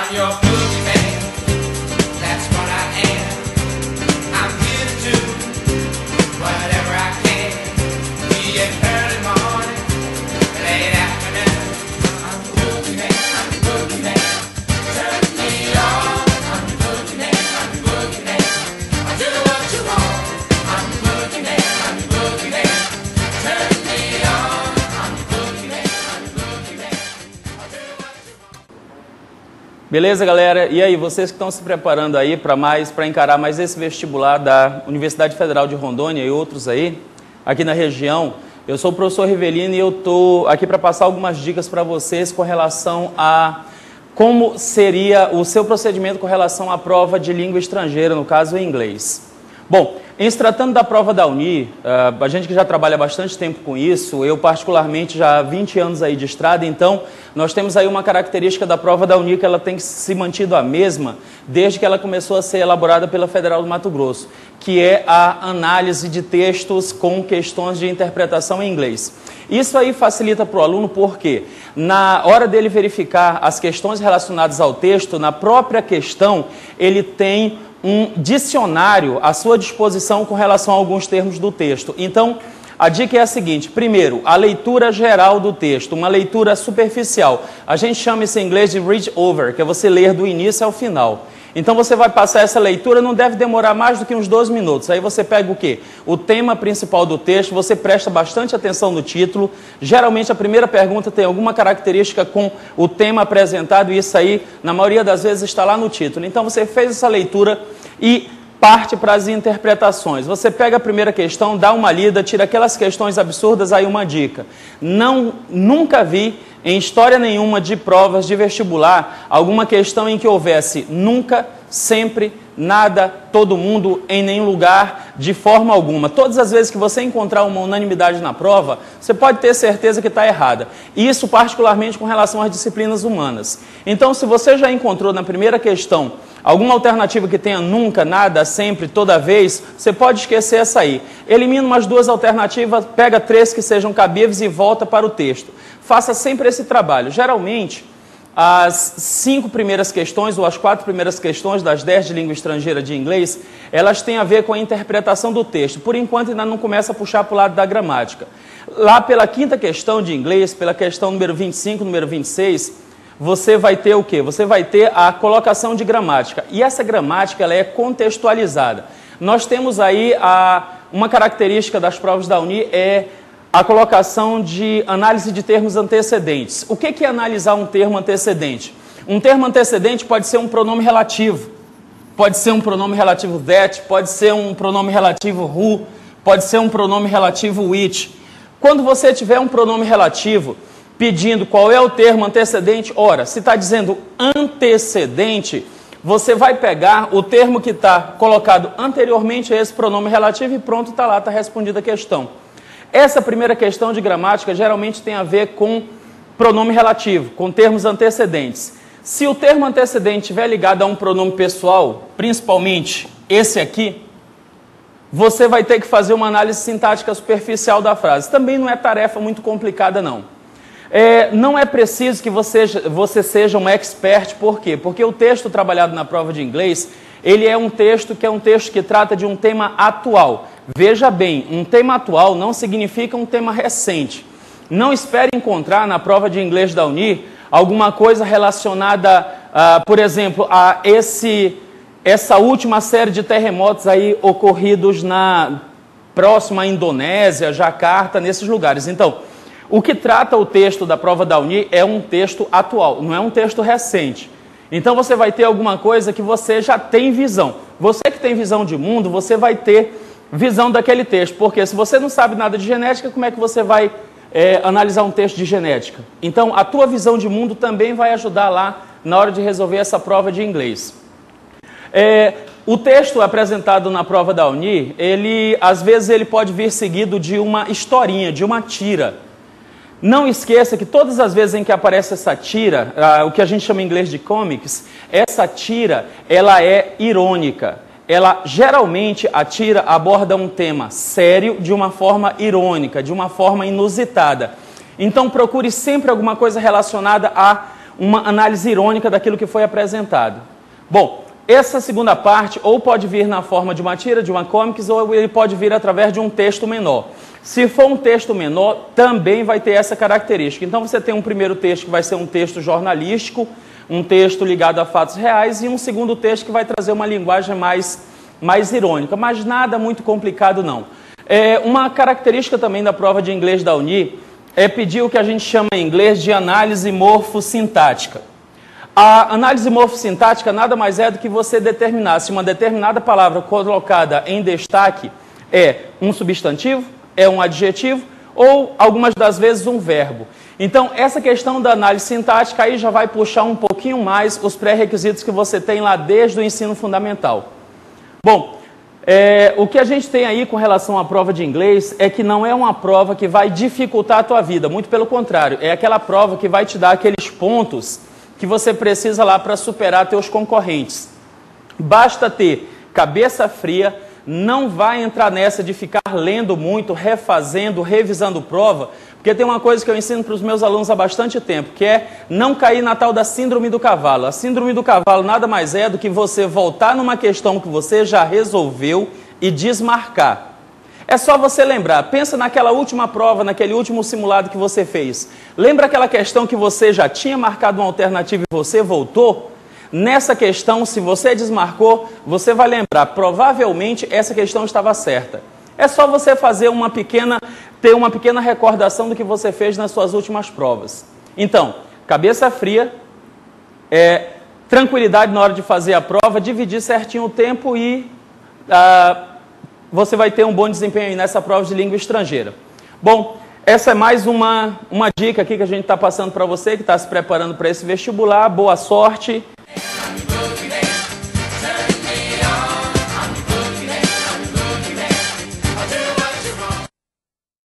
I'm your boogeyman. That's what I am. I'm here to do whatever I can. Be it early morning, late afternoon. I'm the boogeyman. I'm the boogeyman. Turn me on. I'm the boogeyman. I'm the boogeyman. I'll do what you want. I'm the boogeyman. I'm the boogeyman. Turn me on. I'm the boogeyman. I'm the boogeyman. I'll do what you want. Beleza, galera? E aí, vocês que estão se preparando aí para encarar mais esse vestibular da Universidade Federal de Rondônia e outros aí, aqui na região, eu sou o professor Rivelino e eu estou aqui para passar algumas dicas para vocês com relação a como seria o seu procedimento com relação à prova de língua estrangeira, no caso em inglês. Bom, em se tratando da prova da Uni, a gente que já trabalha bastante tempo com isso, eu particularmente já há 20 anos aí de estrada, então nós temos aí uma característica da prova da Uni que ela tem se mantido a mesma desde que ela começou a ser elaborada pela Federal do Mato Grosso, que é a análise de textos com questões de interpretação em inglês. Isso aí facilita para o aluno porque na hora dele verificar as questões relacionadas ao texto, na própria questão ele tem um dicionário à sua disposição com relação a alguns termos do texto. Então, a dica é a seguinte: primeiro, a leitura geral do texto, uma leitura superficial. A gente chama isso em inglês de read over, que é você ler do início ao final. Então você vai passar essa leitura, não deve demorar mais do que uns 2 minutos. Aí você pega o quê? O tema principal do texto, você presta bastante atenção no título. Geralmente a primeira pergunta tem alguma característica com o tema apresentado e isso aí, na maioria das vezes, está lá no título. Então você fez essa leitura e parte para as interpretações. Você pega a primeira questão, dá uma lida, tira aquelas questões absurdas, aí uma dica. Nunca vi em história nenhuma de provas de vestibular alguma questão em que houvesse nunca, sempre, nada, todo mundo, em nenhum lugar, de forma alguma. Todas as vezes que você encontrar uma unanimidade na prova, você pode ter certeza que está errada. E isso particularmente com relação às disciplinas humanas. Então, se você já encontrou na primeira questão alguma alternativa que tenha nunca, nada, sempre, toda vez, você pode esquecer essa aí. Elimina umas 2 alternativas, pega 3 que sejam cabíveis e volta para o texto. Faça sempre esse trabalho. Geralmente, as 5 primeiras questões ou as 4 primeiras questões das 10 de língua estrangeira de inglês, elas têm a ver com a interpretação do texto. Por enquanto ainda não começa a puxar para o lado da gramática. Lá pela 5ª questão de inglês, pela questão número 25, número 26, você vai ter o quê? Você vai ter a colocação de gramática. E essa gramática ela é contextualizada. Nós temos aí uma característica das provas da Uni é a colocação de análise de termos antecedentes. O que é analisar um termo antecedente? Um termo antecedente pode ser um pronome relativo, pode ser um pronome relativo that, pode ser um pronome relativo who, pode ser um pronome relativo which. Quando você tiver um pronome relativo pedindo qual é o termo antecedente, ora, se está dizendo antecedente, você vai pegar o termo que está colocado anteriormente a esse pronome relativo e pronto, está lá, está respondida a questão. Essa primeira questão de gramática geralmente tem a ver com pronome relativo, com termos antecedentes. Se o termo antecedente estiver ligado a um pronome pessoal, principalmente esse aqui, você vai ter que fazer uma análise sintática superficial da frase. Também não é tarefa muito complicada, não. Não é preciso que você seja um expert, por quê? Porque o texto trabalhado na prova de inglês, ele é um texto que trata de um tema atual. Veja bem, um tema atual não significa um tema recente. Não espere encontrar na prova de inglês da Uni alguma coisa relacionada, por exemplo, a essa última série de terremotos aí ocorridos na próxima Indonésia, Jacarta, nesses lugares. Então, o que trata o texto da prova da Uni é um texto atual, não é um texto recente. Então você vai ter alguma coisa que você já tem visão. Você que tem visão de mundo, você vai ter visão daquele texto. Porque se você não sabe nada de genética, como é que você vai analisar um texto de genética? Então a tua visão de mundo também vai ajudar lá na hora de resolver essa prova de inglês. O texto apresentado na prova da Uni, às vezes ele pode vir seguido de uma historinha, de uma tira. Não esqueça que todas as vezes em que aparece essa tira, o que a gente chama em inglês de comics, essa tira, ela é irônica. Geralmente, a tira aborda um tema sério de uma forma irônica, de uma forma inusitada. Então, procure sempre alguma coisa relacionada a uma análise irônica daquilo que foi apresentado. Bom, essa segunda parte ou pode vir na forma de uma tira, de uma comics, ou ele pode vir através de um texto menor. Se for um texto menor, também vai ter essa característica. Então você tem um primeiro texto que vai ser um texto jornalístico, um texto ligado a fatos reais, e um segundo texto que vai trazer uma linguagem mais irônica, mas nada muito complicado não. Uma característica também da prova de inglês da UNI é pedir o que a gente chama em inglês de análise morfossintática. A análise morfossintática nada mais é do que você determinar se uma determinada palavra colocada em destaque é um substantivo, é um adjetivo ou, algumas das vezes, um verbo. Então, essa questão da análise sintática aí já vai puxar um pouquinho mais os pré-requisitos que você tem lá desde o ensino fundamental. Bom, o que a gente tem aí com relação à prova de inglês é que não é uma prova que vai dificultar a tua vida, muito pelo contrário, é aquela prova que vai te dar aqueles pontos que você precisa lá para superar teus concorrentes. Basta ter cabeça fria, não vai entrar nessa de ficar lendo muito, refazendo, revisando prova, porque tem uma coisa que eu ensino para os meus alunos há bastante tempo, que é não cair na tal da síndrome do cavalo. A síndrome do cavalo nada mais é do que você voltar numa questão que você já resolveu e desmarcar. É só você lembrar, pensa naquela última prova, naquele último simulado que você fez. Lembra aquela questão que você já tinha marcado uma alternativa e você voltou? Nessa questão, se você desmarcou, você vai lembrar, provavelmente essa questão estava certa. É só você fazer ter uma pequena recordação do que você fez nas suas últimas provas. Então, cabeça fria, tranquilidade na hora de fazer a prova, dividir certinho o tempo e você vai ter um bom desempenho aí nessa prova de língua estrangeira. Bom, essa é mais uma dica aqui que a gente está passando para você que está se preparando para esse vestibular. Boa sorte!